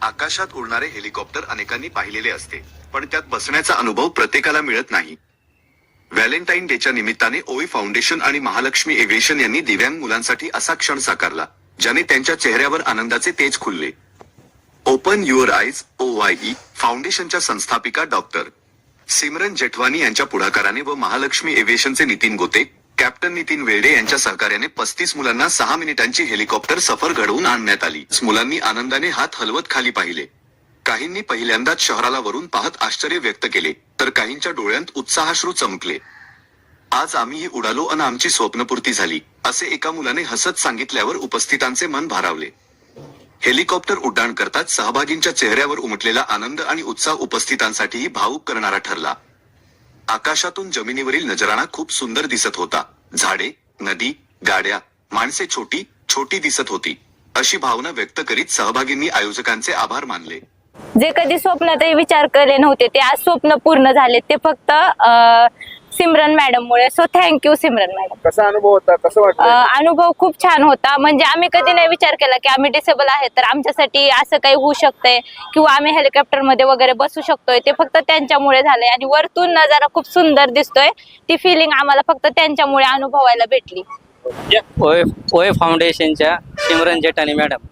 आकाशात उडणारे हेलिकॉप्टर अनेकांनी पाहिलेले असते, पण त्यात बसण्याचा अनुभव प्रत्येकाला मिळत नाही. व्हॅलेंटाईन डेच्या निमित्ताने ओवी फाउंडेशन आणि महालक्ष्मी एव्हिएशन यांनी दिव्यांग मुलांसाठी असा क्षण साकारला, ज्याने त्यांच्या चेहऱ्यावर आनंदाचे तेज खुलले. ओपन युअर आईज OYE फाउंडेशनच्या संस्थापिका डॉक्टर सिमरन जेठवानी यांच्या पुढाकाराने व महालक्ष्मी एव्हिएशनचे नितीन गोते, कॅप्टन नितीन वेल्डे यांच्या सहकार्याने 35 मुलांना 6 मिनिटांची हेलिकॉप्टर सफर घडवून आणण्यात आली. मुलांनी आनंदाने हात हलवत खाली पाहिले. काहींनी पहिल्यांदाच शहराला वरून पाहत आश्चर्य व्यक्त केले, तर काहींच्या डोळ्यांत उत्साहाश्रू चमकले. आज आम्हीही उडालो अन आमची स्वप्नपूर्ती झाली, असे एका मुलाने हसत सांगितल्यावर उपस्थितांचे मन भारावले. हेलिकॉप्टर उड्डाण करताच सहभागींच्या चेहऱ्यावर उमटलेला आनंद आणि उत्साह उपस्थितांसाठीही भावुक करणारा ठरला. आकाशातून जमिनीवरील नजराणा खूप सुंदर दिसत होता. झाडे, नदी, गाड्या, माणसे छोटी छोटी दिसत होती, अशी भावना व्यक्त करीत सहभागींनी आयोजकांचे आभार मानले. जे कधी स्वप्नातही विचार केले नव्हते ते आज स्वप्न पूर्ण झाले, ते फक्त सिमरन मॅडम मुळे. So thank you Simran madam. कसा अनुभव होता, कसं वाटतं? अनुभव खूप छान होता. म्हणजे आम्ही कधी नाही विचार केला की आम्ही डिसेबल आहे तर आमच्यासाठी असं काही होऊ शकतंय किंवा आम्ही हेलिकॉप्टर मध्ये वगैरे बसू शकतोय. ते फक्त त्यांच्यामुळे झालंय आणि वरतून नजारा खूप सुंदर दिसतोय. ती फिलिंग आम्हाला फक्त त्यांच्यामुळे अनुभवायला भेटली. ओए फाउंडेशनच्या सिमरन जेठानी मॅडम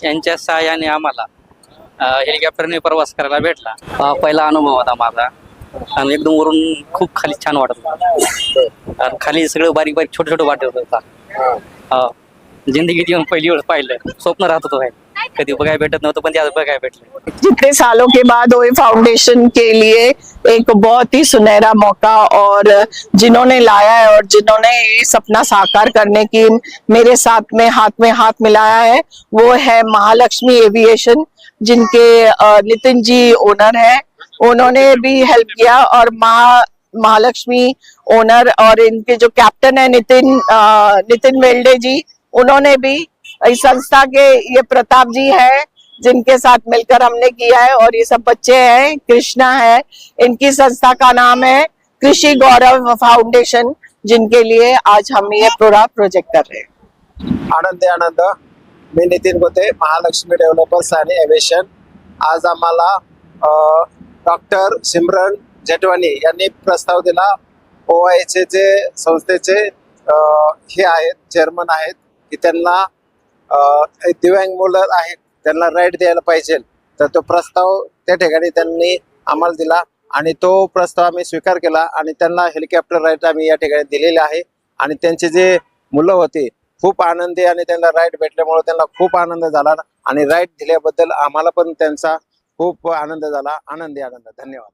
यांच्या सहाय्याने आम्हाला हेलिकॉप्टरने प्रवास करायला भेटला. पहिला अनुभव होता माझा आणि एकदम वरून खूप खाली छान वाटत होतं. आणि खाली सगळं बारीक बारीक छोटं छोटं वाटत होता. जिंदगीत येऊन पहिली वेळ पाहिलं, स्वप्न राहत होतं, कधी बघायला भेटत नव्हतं पण त्यात बघायला भेटलं. जितने सालों के बाद ओए फाउंडेशन के लिए एक बहुत ही सुनहरा मौका, और जिन्होंने लाया है और जिन्होंने ये सपना साकार करने की मेरे साथ में हाथ मिलाया है, वो है महालक्ष्मी एविएशन, जिनके नितिन जी ओनर है. उन्होंने भी हेल्प किया, और महालक्ष्मी ओनर और इनके जो कैप्टन है नितिन वेल्डे जी, उन्होंने भी इस संस्था के, ये प्रताप जी है जिनके साथ मिलकर हमने किया है, और ये सब बच्चे हैं, कृष्णा है, इनकी संस्था का नाम है कृषि गौरव फाउंडेशन, जिनके लिए आज हम ये पूरा प्रोजेक्ट कर रहे हैं. आनंद. मी नितीन गोते, महालक्ष्मी डेव्हलपर्स आणि एव्हिएशन. आज आम्हाला डॉक्टर सिमरन जेठवानी यांनी प्रस्ताव दिला. OYE जे संस्थेचे हे आहेत, चेअरमन आहेत, की त्यांना दिव्यांग मुलं आहेत त्यांना राईड द्यायला पाहिजे. तर तो प्रस्ताव त्या ठिकाणी त्यांनी आम्हाला दिला आणि तो प्रस्ताव आम्ही स्वीकार केला आणि त्यांना हेलिकॉप्टर राईड आम्ही या ठिकाणी दिलेले आहे. आणि त्यांचे जे मुलं होते खूप आनंदी, आणि त्यांना राईड भेटल्यामुळे त्यांना खूप आनंद झाला, आणि राईड दिल्याबद्दल आम्हाला पण त्यांचा खूप आनंद झाला. आनंद. धन्यवाद.